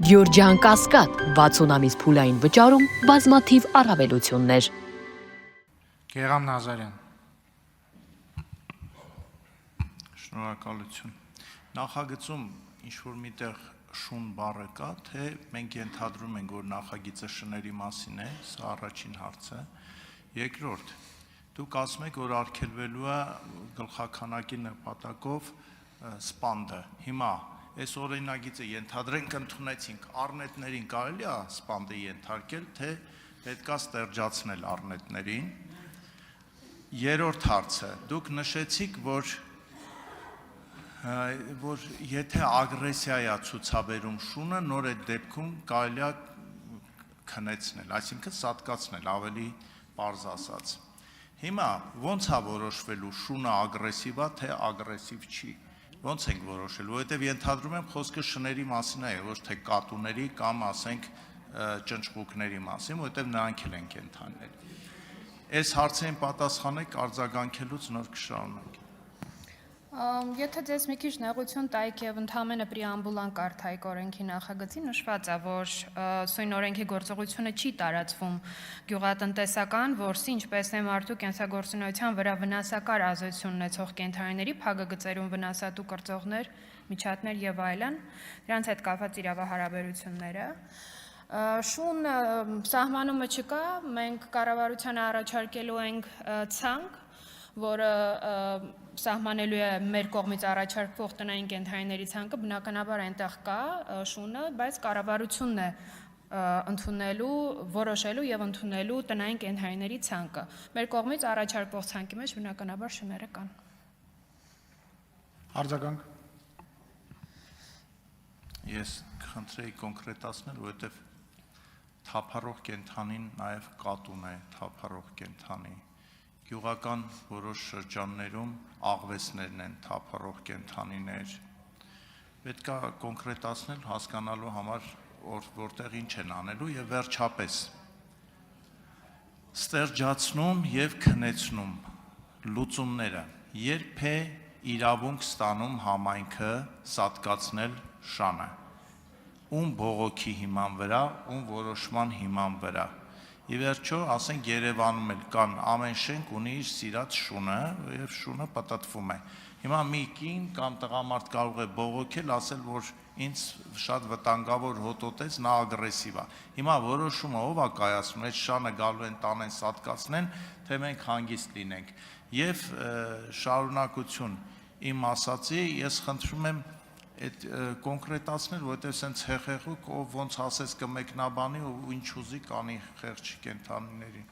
Գյորջյան Կասկադ 60 ամիս փուլային վճարում բազմաթիվ առավելություններ։ Գեղամ Նազարյան։ Շնորհակալություն։ Նախագծում ինչ-որ միտեղ շուն բառը կա, թե մենք ենթադրում ենք, որ նախագիծը շների մասին է, սա առաջին հարցը։ Երկրորդ, դուք ասում եք, որ արգելվելու է գլխաքանակի նպատակով սպանդը։ Հիմա այս օրինագիծը ենթադրենք ընդունեցինք, առնետներին կարելի է սպանդը ենթարկել, թե պետքա ստերջացնել առնետներին։ Երրորդ հարցը, դուք նշեցիք, որ եթե ագրեսիա է ցուցաբերում շունը, նոր այդ դեպքում կարելի է քնեցնել, այսինքն սատկացնել, ավելի պարզ ասած։ Հիմա ոնց է որոշվելու շունը ագրեսիվ է, թե ագրեսիվ չի։ Ոնց ենք որոշել, որովհետև ենթադրում եմ խոսքը շների մասին է, ոչ թե կատուների կամ ասենք ճնճղուկների մասին, որովհետև նրանք էլ են կենդանիներ։ Այս հարցին պատասխանեք, արձագանքելուց նոր կշարունակենք։ Եթե ձեզ մի քիչ նեղություն տայք եւ ընդհանրապես պրեամբուլան կարդայիք օրենքի նախագծի, նշված է, որ սույն օրենքի գործողությունը չի տարածվում գյուղատնտեսական, որսի, ինչպես է մարդու կենսագործունեության վրա վնասակար ազդեցություն ունեցող կենդանիների, փակագծերում վնասատու կրծողներ, միջատներ եւ այլն, դրանց հետ կապված իրավահարաբերությունները։ Շուն սահմանումը չկա, մենք կառավարությանը առաջարկելու ենք ցանկ, որը սահմանելու է մեր կողմից առաջարկվող տնային կենդանիների ցանկը, բնականաբար այնտեղ կա շունը, բայց կառավարությունն է ընդունելու, որոշելու եւ ընդունելու տնային կենդանիների ցանկը։ Մեր կողմից առաջարկվող ցանկի մեջ բնականաբար շները կան։ Արձագանք։ Ես կխնդրեի կոնկրետացնել, որովհետեւ թափառող կենդանին նաեւ կատուն է, թափառող կենդանի։ Գյուղական որոշ շրջաններում աղվեսներն են թափառող կենդանիներ։ Պետք է կոնկրետացնել հասկանալու համար, որտեղ ինչ են անելու եւ վերջապես ստերջացնում եւ քնեցնում լուծումները երբ է իրավունք ստանում համայնքը սատկացնել շանը, ում բողոքի հիման վրա, ում որոշման հիման վրա։ Ի վերջո, ասենք Երևանում էլ կան ամեն շենք ունի իր սիրած շունը եւ շունը պատտվում է։ Հիմա մի կին կամ տղամարդ կարող է բողոքել, ասել, որ ինձ շատ վտանգավոր հոտոտեց, նա ագրեսիվ է։ Հիմա որոշումը ով է կայացնում, այդ շանը գալու են տանեն սատկացնեն, թե մենք հանգիստ լինենք։ Եվ շարունակություն իմ ասացի, ես խնդրում եմ այդ կոնկրետացնել, որովհետև սենց հեղեղուկ, ով ոնց ասես կմեկնաբանի ու ինչ ուզի կանի խեղճ կենդանիներին։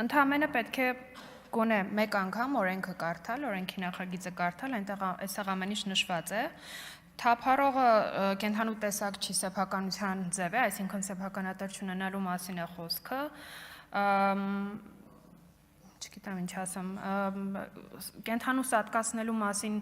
Ընդհանրապես պետք է գոնե մեկ անգամ օրենքը կարդալ, օրենքի նախագիծը կարդալ, այստեղ ամեն ինչ նշված է։ Թափառողը կենդանու տեսակ չի, սեփականության ձև է, այսինքն սեփականատեր չունենալու մասին է խոսքը։ Չգիտեմ ինչ ասեմ, կենդանու սատկացնելու մասին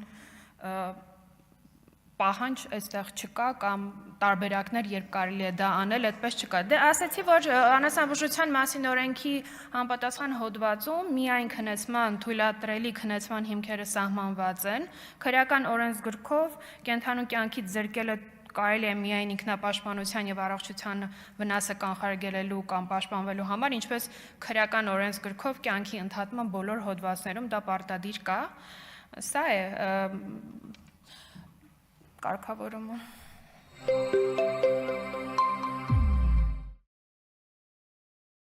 պահանջ այստեղ չկա կամ տարբերակներ, երբ կարելի է դա անել, այդպես չկա։ Դե ասացի, որ անասնաբուժության մասին օրենքի համապատասխան հոդվածում միայն քնեցման, թույլատրելի քնեցման հիմքերը սահմանված են, քրեական օրենսգրքով կենդանու կյանքից զրկելը կարելի է միայն ինքնապաշտպանության եւ առողջության վնասը կանխարգելելու կամ պաշտպանվելու համար, ինչպես քրեական օրենսգրքով կյանքի ընդհատման բոլոր հոդվածներում դա պարտադիր կա։ Սա է կարգավորումը։